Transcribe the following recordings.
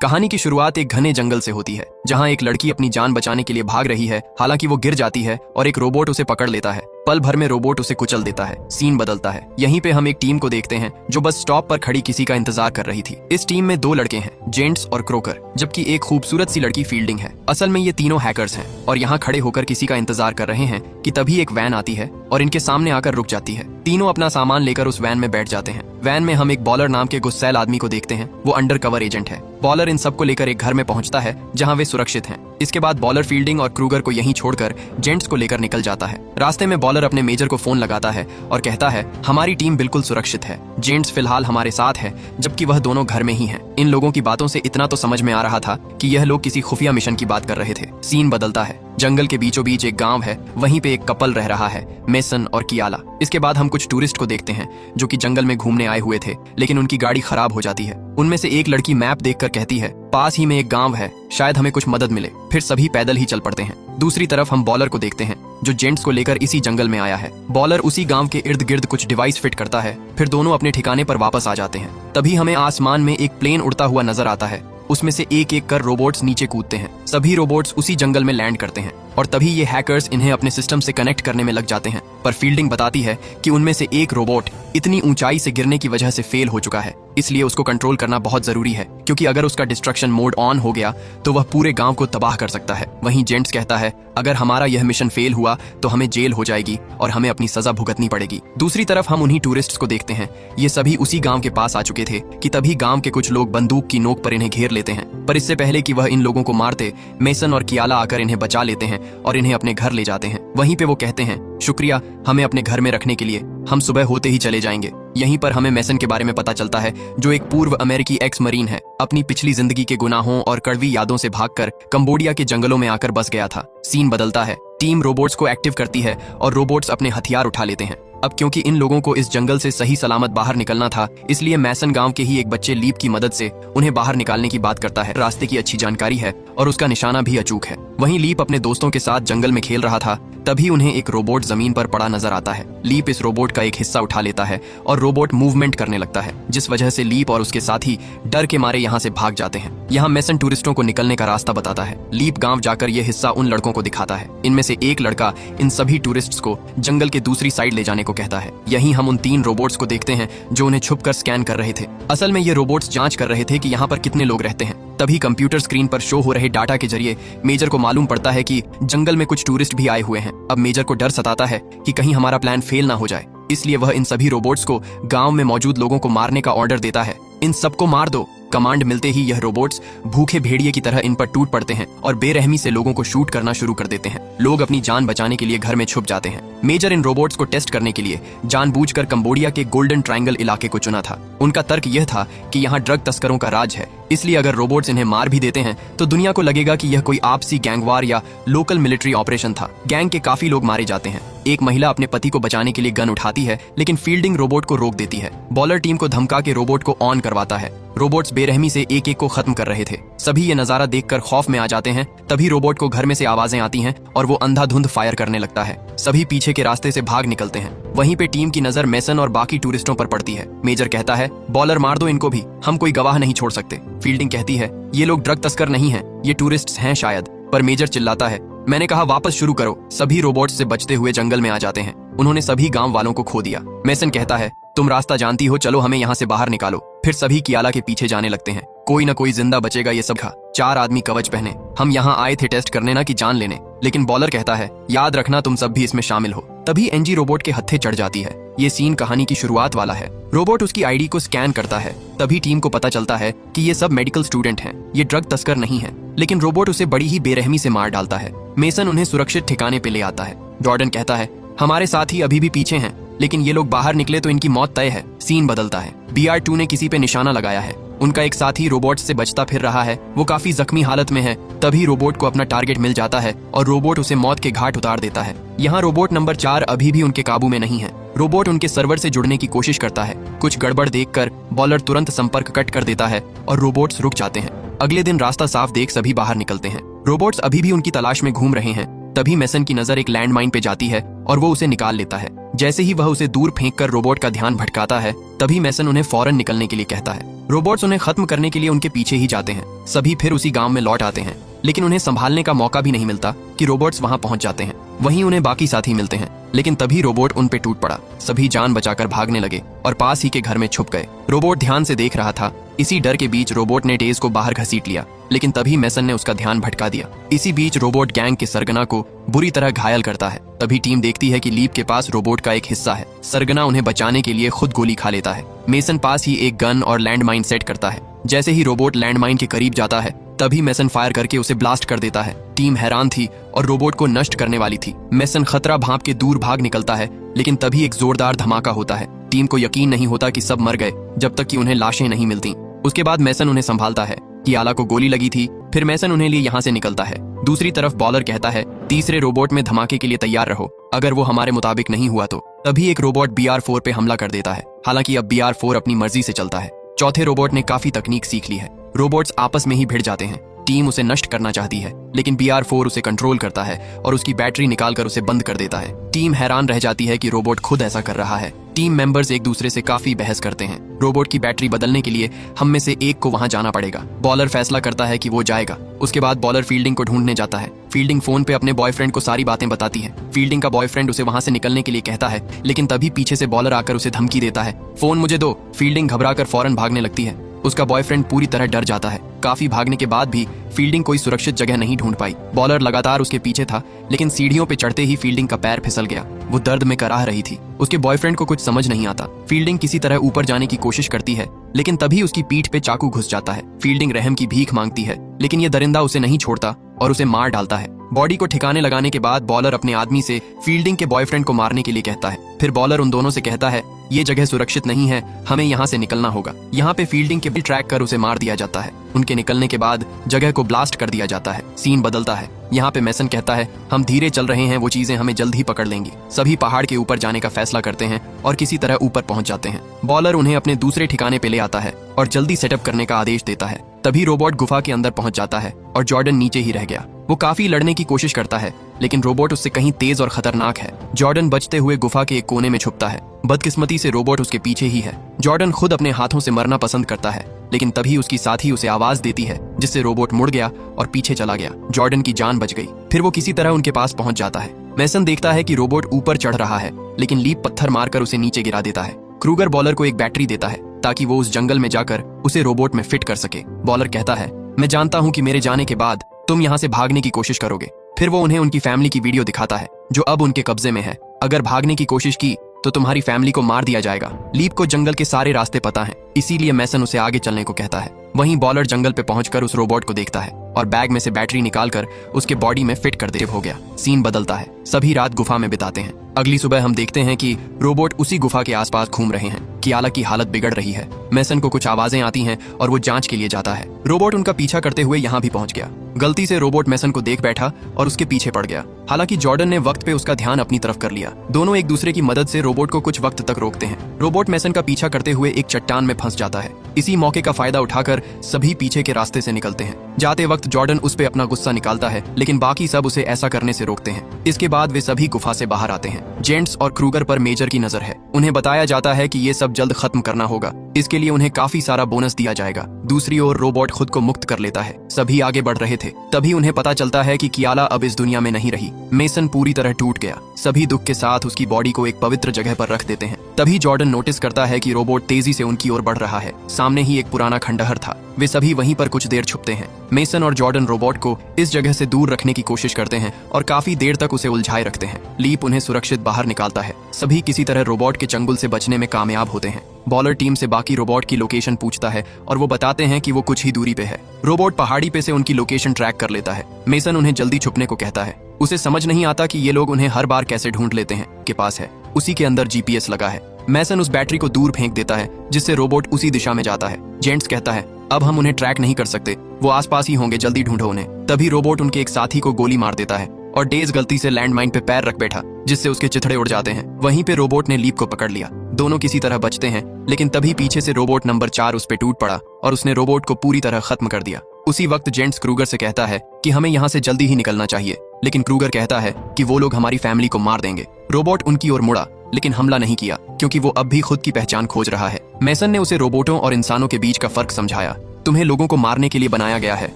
कहानी की शुरुआत एक घने जंगल से होती है, जहां एक लड़की अपनी जान बचाने के लिए भाग रही है। हालांकि वो गिर जाती है और एक रोबोट उसे पकड़ लेता है। पल भर में रोबोट उसे कुचल देता है। सीन बदलता है। यहीं पे हम एक टीम को देखते हैं जो बस स्टॉप पर खड़ी किसी का इंतजार कर रही थी। इस टीम में दो लड़के हैं, जेंट्स और क्रोकर, जबकि एक खूबसूरत सी लड़की फील्डिंग है। असल में ये तीनों हैकर्स हैं और यहाँ खड़े होकर किसी का इंतजार कर रहे हैं कि तभी एक वैन आती है और इनके सामने आकर रुक जाती है। तीनों अपना सामान लेकर उस वैन में बैठ जाते हैं। वैन में हम एक बॉलर नाम के गुस्सैल आदमी को देखते हैं। वो अंडर कवर एजेंट है। बॉलर इन सबको लेकर एक घर में पहुंचता है जहां वे सुरक्षित हैं। इसके बाद बॉलर फील्डिंग और क्रूगर को यहीं छोड़कर जेंट्स को लेकर निकल जाता है। रास्ते में बॉलर अपने मेजर को फोन लगाता है और कहता है, हमारी टीम बिल्कुल सुरक्षित है, जेंट्स फिलहाल हमारे साथ है, जबकि वह दोनों घर में ही हैं। इन लोगों की बातों से इतना तो समझ में आ रहा था कि यह लोग किसी खुफिया मिशन की बात कर रहे थे। सीन बदलता है। जंगल के बीचों बीच एक गांव है। वहीं पे एक कपल रह रहा है, मेसन और कियाला। इसके बाद हम कुछ टूरिस्ट को देखते हैं जो कि जंगल में घूमने आए हुए थे, लेकिन उनकी गाड़ी खराब हो जाती है। उनमें से एक लड़की मैप देखकर कहती है, पास ही में एक गांव है, शायद हमें कुछ मदद मिले। फिर सभी पैदल ही चल पड़ते हैं। दूसरी तरफ हम बॉलर को देखते हैं जो जेंट्स को लेकर इसी जंगल में आया है। बॉलर उसी गांव के इर्द गिर्द कुछ डिवाइस फिट करता है। फिर दोनों अपने ठिकाने पर वापस आ जाते हैं। तभी हमें आसमान में एक प्लेन उड़ता हुआ नजर आता है। उसमें से एक एक कर रोबोट्स नीचे कूदते हैं। सभी रोबोट्स उसी जंगल में लैंड करते हैं और तभी ये हैकर्स इन्हें अपने सिस्टम से कनेक्ट करने में लग जाते हैं। पर फील्डिंग बताती है कि उनमें से एक रोबोट इतनी ऊंचाई से गिरने की वजह से फेल हो चुका है, इसलिए उसको कंट्रोल करना बहुत जरूरी है, क्योंकि अगर उसका डिस्ट्रक्शन मोड ऑन हो गया तो वह पूरे गांव को तबाह कर सकता है। वहीं जेंट्स कहता है, अगर हमारा यह मिशन फेल हुआ तो हमें जेल हो जाएगी और हमें अपनी सजा भुगतनी पड़ेगी। दूसरी तरफ हम उन्हीं टूरिस्ट्स को देखते हैं। ये सभी उसी गांव के पास आ चुके थे कि तभी गांव के कुछ लोग बंदूक की नोक पर इन्हें घेर लेते हैं। पर इससे पहले कि वह इन लोगों को मारते, मेसन और कियाला आकर इन्हें बचा लेते हैं और इन्हें अपने घर ले जाते हैं। वहीं पे वो कहते हैं, शुक्रिया हमें अपने घर में रखने के लिए, हम सुबह होते ही चले जाएंगे। यहीं पर हमें मेसन के बारे में पता चलता है, जो एक पूर्व अमेरिकी एक्स मरीन है। अपनी पिछली जिंदगी के गुनाहों और कड़वी यादों से भागकर कंबोडिया के जंगलों में आकर बस गया था। सीन बदलता है। टीम रोबोट्स को एक्टिव करती है और रोबोट्स अपने हथियार उठा लेते हैं। अब क्योंकि इन लोगों को इस जंगल से सही सलामत बाहर निकलना था, इसलिए मैसन गांव के ही एक बच्चे लीप की मदद से उन्हें बाहर निकालने की बात करता है। रास्ते की अच्छी जानकारी है और उसका निशाना भी अचूक है। वहीं लीप अपने दोस्तों के साथ जंगल में खेल रहा था, तभी उन्हें एक रोबोट जमीन पर पड़ा नजर आता है। लीप इस रोबोट का एक हिस्सा उठा लेता है और रोबोट मूवमेंट करने लगता है, जिस वजह से लीप और उसके साथी डर के मारे यहाँ से भाग जाते हैं। यहाँ मेसन टूरिस्टों को निकलने का रास्ता बताता है। लीप गांव जाकर यह हिस्सा उन लड़कों को दिखाता है। इनमें से एक लड़का इन सभी टूरिस्ट्स को जंगल के दूसरी साइड ले जाने को कहता है। यहीं हम उन तीन रोबोट्स को देखते हैं जो उन्हें छुपकर स्कैन कर रहे थे। असल में ये रोबोट्स जांच कर रहे थे कि यहाँ पर कितने लोग रहते हैं। तभी कंप्यूटर स्क्रीन पर शो हो रहे डाटा के जरिए मेजर को मालूम पड़ता है कि जंगल में कुछ टूरिस्ट भी आए हुए हैं। अब मेजर को डर सताता है कि कहीं हमारा प्लान फेल ना हो जाए, इसलिए वह इन सभी रोबोट्स को गांव में मौजूद लोगों को मारने का ऑर्डर देता है। इन सबको मार दो। कमांड मिलते ही यह रोबोट्स भूखे भेड़िए की तरह इन पर टूट पड़ते हैं और बेरहमी से लोगों को शूट करना शुरू कर देते हैं। लोग अपनी जान बचाने के लिए घर में छुप जाते हैं। मेजर इन रोबोट्स को टेस्ट करने के लिए जानबूझकर कंबोडिया के गोल्डन ट्रायंगल इलाके को चुना था। उनका तर्क यह था कि यहाँ ड्रग तस्करों का राज है, इसलिए अगर रोबोट्स इन्हें मार भी देते हैं तो दुनिया को लगेगा कि यह कोई आपसी गैंगवार या लोकल मिलिट्री ऑपरेशन था। गैंग के काफी लोग मारे जाते हैं। एक महिला अपने पति को बचाने के लिए गन उठाती है, लेकिन फील्डिंग रोबोट को रोक देती है। बॉलर टीम को धमका के रोबोट को ऑन करवाता है। रोबोट्स बेरहमी से एक एक को खत्म कर रहे थे। सभी ये नजारा देखकर खौफ में आ जाते हैं। तभी रोबोट को घर में से आवाजें आती हैं और वो अंधाधुंध फायर करने लगता है। सभी पीछे के रास्ते से भाग निकलते हैं। वहीं पे टीम की नजर मेसन और बाकी टूरिस्टों पर पड़ती है। मेजर कहता है, बॉलर मार दो इनको भी, हम कोई गवाह नहीं छोड़ सकते। फील्डिंग कहती है, ये लोग ड्रग तस्कर नहीं हैं, ये टूरिस्ट्स हैं शायद। पर मेजर चिल्लाता है, मैंने कहा वापस शुरू करो। सभी रोबोट्स से बचते हुए जंगल में आ जाते हैं। उन्होंने सभी गांव वालों को खो दिया। मेसन कहता है, तुम रास्ता जानती हो, चलो हमें यहाँ से बाहर निकालो। फिर सभी कियाला के पीछे जाने लगते हैं। कोई ना कोई जिंदा बचेगा ये सब खा। 4 आदमी कवच पहने। हम यहाँ आए थे टेस्ट करने ना कि जान लेने। लेकिन बॉलर कहता है, याद रखना तुम सब भी इसमें शामिल हो। तभी एनजी रोबोट के हत्थे चढ़ जाती है। ये सीन कहानी की शुरुआत वाला है। रोबोट उसकी आईडी को स्कैन करता है। तभी टीम को पता चलता है कि ये सब मेडिकल स्टूडेंट हैं, ये ड्रग तस्कर नहीं है। लेकिन रोबोट उसे बड़ी ही बेरहमी से मार डालता है। मेसन उन्हें सुरक्षित ठिकाने पे ले आता है। जॉर्डन कहता है, हमारे साथी अभी भी पीछे हैं, लेकिन ये लोग बाहर निकले तो इनकी मौत तय है। सीन बदलता है। BR2 ने किसी पे निशाना लगाया है। उनका एक साथी रोबोट से बचता फिर रहा है। वो काफी जख्मी हालत में है। तभी रोबोट को अपना टारगेट मिल जाता है और रोबोट उसे मौत के घाट उतार देता है। यहाँ रोबोट नंबर 4 अभी भी उनके काबू में नहीं है। रोबोट उनके सर्वर से जुड़ने की कोशिश करता है। कुछ गड़बड़ देखकर बॉलर तुरंत संपर्क कट कर देता है और रोबोट्स रुक जाते हैं। अगले दिन रास्ता साफ देख सभी बाहर निकलते हैं। रोबोट्स अभी भी उनकी तलाश में घूम रहे हैं। तभी मेसन की नजर एक लैंडमाइन पे जाती है और वो उसे निकाल लेता है। जैसे ही वह उसे दूर फेंककर रोबोट का ध्यान भटकाता है, तभी मैसन उन्हें फौरन निकलने के लिए कहता है। रोबोट्स उन्हें खत्म करने के लिए उनके पीछे ही जाते हैं। सभी फिर उसी गांव में लौट आते हैं, लेकिन उन्हें संभालने का मौका भी नहीं मिलता कि रोबोट्स वहां पहुंच जाते हैं। वहीं उन्हें बाकी साथी मिलते हैं, लेकिन तभी रोबोट उन पे टूट पड़ा। सभी जान बचाकर भागने लगे और पास ही के घर में छुप गए। रोबोट ध्यान से देख रहा था। इसी डर के बीच रोबोट ने डेज को बाहर घसीट लिया, लेकिन तभी मैसन ने उसका ध्यान भटका दिया। इसी बीच रोबोट गैंग के सरगना को बुरी तरह घायल करता है। तभी टीम देखती है कि लीप के पास रोबोट का एक हिस्सा है। सरगना उन्हें बचाने के लिए खुद गोली खा लेता है। मेसन पास ही एक गन और लैंडमाइन सेट करता है। जैसे ही रोबोट लैंडमाइन के करीब जाता है, तभी मैसन फायर करके उसे ब्लास्ट कर देता है। टीम हैरान थी और रोबोट को नष्ट करने वाली थी। मैसन खतरा भांप के दूर भाग निकलता है, लेकिन तभी एक जोरदार धमाका होता है। टीम को यकीन नहीं होता कि सब मर गए जब तक कि उन्हें लाशें नहीं मिलती। उसके बाद मैसन उन्हें संभालता है कि आला को गोली लगी थी। फिर मैसन उन्हें लिए यहाँ से निकलता है। दूसरी तरफ बॉलर कहता है, तीसरे रोबोट में धमाके के लिए तैयार रहो, अगर वो हमारे मुताबिक नहीं हुआ तो। तभी एक रोबोट BR4 पे हमला कर देता है। हालांकि अब BR4 अपनी मर्जी से चलता है। चौथे रोबोट ने काफी तकनीक सीख ली है। रोबोट्स आपस में ही भिड़ जाते हैं। टीम उसे नष्ट करना चाहती है, लेकिन BR4 उसे कंट्रोल करता है और उसकी बैटरी निकालकर उसे बंद कर देता है। टीम हैरान रह जाती है कि रोबोट खुद ऐसा कर रहा है। टीम मेंबर्स एक दूसरे से काफी बहस करते हैं। रोबोट की बैटरी बदलने के लिए हम में से एक को वहां जाना पड़ेगा। बॉलर फैसला करता है कि वो जाएगा। उसके बाद बॉलर फील्डिंग को ढूंढने जाता है। फील्डिंग फोन पे अपने बॉयफ्रेंड को सारी बातें बताती है। फील्डिंग का बॉयफ्रेंड उसे वहां से निकलने के लिए कहता है, लेकिन तभी पीछे से बॉलर आकर उसे धमकी देता है, फोन मुझे दो। फील्डिंग घबराकर फौरन भागने लगती है। उसका बॉयफ्रेंड पूरी तरह डर जाता है। काफी भागने के बाद भी फील्डिंग कोई सुरक्षित जगह नहीं ढूंढ पाई। बॉलर लगातार उसके पीछे था, लेकिन सीढ़ियों पे चढ़ते ही फील्डिंग का पैर फिसल गया। वो दर्द में कराह रही थी। उसके बॉयफ्रेंड को कुछ समझ नहीं आता। फील्डिंग किसी तरह ऊपर जाने की कोशिश करती है, लेकिन तभी उसकी पीठ पे चाकू घुस जाता है। फील्डिंग रहम की भीख मांगती है, लेकिन ये दरिंदा उसे नहीं छोड़ता और उसे मार डालता है। बॉडी को ठिकाने लगाने के बाद बॉलर अपने आदमी से फील्डिंग के बॉयफ्रेंड को मारने के लिए कहता है। फिर बॉलर उन दोनों से कहता है, ये जगह सुरक्षित नहीं है, हमें यहाँ से निकलना होगा। यहाँ पे फील्डिंग के ट्रैक कर उसे मार दिया जाता है। उनके निकलने के बाद जगह को ब्लास्ट कर दिया जाता है। सीन बदलता है। यहाँ पे मैसन कहता है, हम धीरे चल रहे हैं, वो चीजें हमें जल्द ही पकड़ लेंगी। सभी पहाड़ के ऊपर जाने का फैसला करते हैं और किसी तरह ऊपर पहुंच जाते हैं। बॉलर उन्हें अपने दूसरे ठिकाने पे ले आता है और जल्दी सेटअप करने का आदेश देता है। तभी रोबोट गुफा के अंदर पहुंच जाता है और जॉर्डन नीचे ही रह गया। वो काफी लड़ने की कोशिश करता है, लेकिन रोबोट उससे कहीं तेज और खतरनाक है। जॉर्डन बचते हुए गुफा के एक कोने में छुपता है। बदकिस्मती से रोबोट उसके पीछे ही है। जॉर्डन खुद अपने हाथों से मरना पसंद करता है, लेकिन तभी उसकी साथी उसे आवाज देती है, जिससे रोबोट मुड़ गया और पीछे चला गया। जॉर्डन की जान बच गई। फिर वो किसी तरह उनके पास पहुंच जाता है। मैसन देखता है कि रोबोट ऊपर चढ़ रहा है, लेकिन लीप पत्थर मारकर उसे नीचे गिरा देता है। क्रूगर बॉलर को एक बैटरी देता है ताकि वो उस जंगल में जाकर उसे रोबोट में फिट कर सके। बॉलर कहता है, मैं जानता हूँ कि मेरे जाने के बाद तुम यहाँ से भागने की कोशिश करोगे। फिर वो उन्हें उनकी फैमिली की वीडियो दिखाता है, जो अब उनके कब्जे में है। अगर भागने की कोशिश की तो तुम्हारी फैमिली को मार दिया जाएगा। लीप को जंगल के सारे रास्ते पता हैं, इसीलिए मैसन उसे आगे चलने को कहता है। वहीं बॉलर जंगल पे पहुंचकर उस रोबोट को देखता है और बैग में से बैटरी निकालकर उसके बॉडी में फिट कर दे हो गया। सीन बदलता है। सभी रात गुफा में बिताते हैं। अगली सुबह हम देखते हैं कि रोबोट उसी गुफा के आसपास घूम रहे हैं। कियाला की हालत बिगड़ रही है। मैसन को कुछ आवाजें आती हैं और वो जांच के लिए जाता है। रोबोट उनका पीछा करते हुए यहाँ भी पहुंच गया। गलती से रोबोट मैसन को देख बैठा और उसके पीछे पड़ गया। हालांकि जॉर्डन ने वक्त पे उसका ध्यान अपनी तरफ कर लिया। दोनों एक दूसरे की मदद से रोबोट को कुछ वक्त तक रोकते हैं। रोबोट मैसन का पीछा करते हुए एक चट्टान में फंस जाता है। इसी मौके का फायदा उठाकर सभी पीछे के रास्ते से निकलते हैं। जाते वक्त जॉर्डन उस पे अपना गुस्सा निकालता है, लेकिन बाकी सब उसे ऐसा करने से रोकते हैं। इसके बाद वे सभी गुफा से बाहर आते हैं। जेंट्स और क्रूगर पर मेजर की नजर है। उन्हें बताया जाता है कि ये सब जल्द खत्म करना होगा। इसके लिए उन्हें काफी सारा बोनस दिया जाएगा। दूसरी ओर रोबोट खुद को मुक्त कर लेता है। सभी आगे बढ़ रहे थे, तभी उन्हें पता चलता है कि कियाला अब इस दुनिया में नहीं रही। मेसन पूरी तरह टूट गया। सभी दुख के साथ उसकी बॉडी को एक पवित्र जगह पर रख देते हैं। तभी जॉर्डन नोटिस करता है कि रोबोट तेजी से उनकी ओर बढ़ रहा है। सामने ही एक पुराना खंडहर था। वे सभी वहीं पर कुछ देर छुपते हैं। मेसन और जॉर्डन रोबोट को इस जगह से दूर रखने की कोशिश करते हैं और काफी देर तक उसे उलझाए रखते हैं। लीप उन्हें सुरक्षित बाहर निकालता है। सभी किसी तरह रोबोट के चंगुल से बचने में कामयाब होते हैं। बॉलर टीम से बाकी रोबोट की लोकेशन पूछता है और वो बताते हैं कि वो कुछ ही दूरी पे है। रोबोट पहाड़ी पे से उनकी लोकेशन ट्रैक कर लेता है। मेसन उन्हें जल्दी छुपने को कहता है। उसे समझ नहीं आता कि ये लोग उन्हें हर बार कैसे ढूंढ लेते हैं। के पास है, उसी के अंदर GPS लगा है। मैसन उस बैटरी को दूर फेंक देता है, जिससे रोबोट उसी दिशा में जाता है। जेंट्स कहता है, अब हम उन्हें ट्रैक नहीं कर सकते, वो आसपास ही होंगे, जल्दी ढूंढो उन्हें। तभी रोबोट उनके एक साथी को गोली मार देता है और डेज गलती से लैंडमाइन पे पैर रख बैठा, जिससे उसके चिथड़े उड़ जाते हैं। वहीं पे रोबोट ने लीप को पकड़ लिया। दोनों किसी तरह बचते हैं, लेकिन तभी पीछे से रोबोट नंबर 4 उस पे टूट पड़ा और उसने रोबोट को पूरी तरह खत्म कर दिया। उसी वक्त जेंट्स क्रूगर से कहता है कि हमें यहाँ से जल्दी ही निकलना चाहिए, लेकिन क्रूगर कहता है कि वो लोग हमारी फैमिली को मार देंगे। रोबोट उनकी ओर मुड़ा लेकिन हमला नहीं किया क्योंकि वो अब भी खुद की पहचान खोज रहा है। मेसन ने उसे रोबोटों और इंसानों के बीच का फर्क समझाया। तुम्हें लोगों को मारने के लिए बनाया गया है,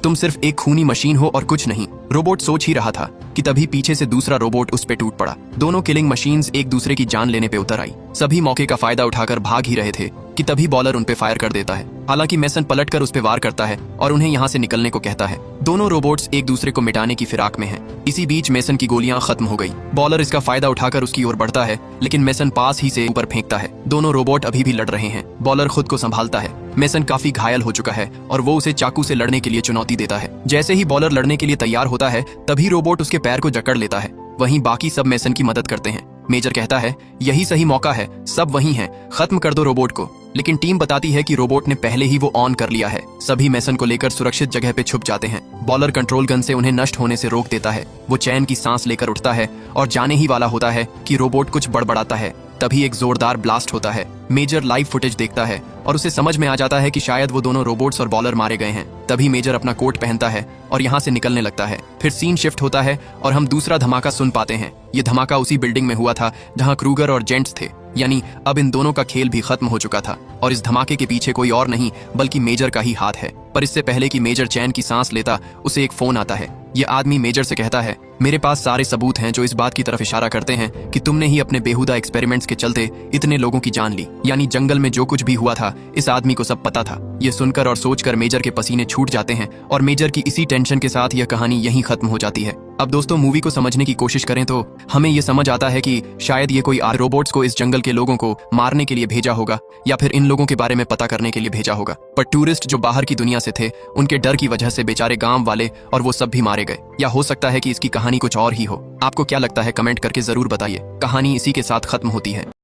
तुम सिर्फ एक खूनी मशीन हो और कुछ नहीं। रोबोट सोच ही रहा था कि तभी पीछे से दूसरा रोबोट उस पे टूट पड़ा। दोनों किलिंग मशीन्स एक दूसरे की जान लेने पे उतर आई। सभी मौके का फायदा उठाकर भाग ही रहे थे कि तभी बॉलर उन पे फायर कर देता है। हालांकि मेसन पलटकर उस पे वार करता है और उन्हें यहाँ से निकलने को कहता है। दोनों रोबोट्स एक दूसरे को मिटाने की फिराक में हैं। इसी बीच मेसन की गोलियां खत्म हो गई। बॉलर इसका फायदा उठाकर उसकी ओर बढ़ता है, लेकिन मेसन पास ही से ऊपर फेंकता है। दोनों रोबोट अभी भी लड़ रहे हैं। बॉलर खुद को संभालता है। मेसन काफी घायल हो चुका है और वो उसे चाकू से लड़ने के लिए चुनौती देता है। जैसे ही बॉलर लड़ने के लिए तैयार होता है, तभी रोबोट उसके पैर को जकड़ लेता है। वहीं बाकी सब मेसन की मदद करते हैं। मेजर कहता है, यही सही मौका है, सब वहीं हैं, खत्म कर दो रोबोट को। लेकिन टीम बताती है कि रोबोट ने पहले ही वो ऑन कर लिया है। सभी मेसन को लेकर सुरक्षित जगह पे छुप जाते हैं। बॉलर कंट्रोल गन से उन्हें नष्ट होने से रोक देता है। वो चैन की सांस लेकर उठता है और जाने ही वाला होता है कि रोबोट कुछ बड़बड़ाता है। तभी एक जोरदार ब्लास्ट होता है। मेजर लाइव फुटेज देखता है और उसे समझ में आ जाता है कि शायद वो दोनों रोबोट्स और बॉलर मारे गए हैं। तभी मेजर अपना कोट पहनता है और यहाँ से निकलने लगता है। फिर सीन शिफ्ट होता है और हम दूसरा धमाका सुन पाते हैं। ये धमाका उसी बिल्डिंग में हुआ था जहाँ क्रूगर और जेंट्स थे, यानी अब इन दोनों का खेल भी खत्म हो चुका था। और इस धमाके के पीछे कोई और नहीं बल्कि मेजर का ही हाथ है। पर इससे पहले कि मेजर चैन की सांस लेता, उसे एक फोन आता है। ये आदमी मेजर से कहता है, मेरे पास सारे सबूत हैं जो इस बात की तरफ इशारा करते हैं कि तुमने ही अपने बेहुदा एक्सपेरिमेंट्स के चलते इतने लोगों की जान ली। यानी जंगल में जो कुछ भी हुआ था, इस आदमी को सब पता था। ये सुनकर और सोचकर मेजर के पसीने छूट जाते हैं और मेजर की इसी टेंशन के साथ यह कहानी यहीं खत्म हो जाती है। अब दोस्तों, मूवी को समझने की कोशिश करें तो हमें ये समझ आता है कि शायद ये कोई रोबोट्स को इस जंगल के लोगों को मारने के लिए भेजा होगा या फिर इन लोगों के बारे में पता करने के लिए भेजा होगा। पर टूरिस्ट जो बाहर की दुनिया से थे, उनके डर की वजह से बेचारे गांव वाले और वो सब भी मारे गए। या हो सकता है कि इसकी कहानी कुछ और ही हो। आपको क्या लगता है, कमेंट करके जरूर बताइए। कहानी इसी के साथ खत्म होती है।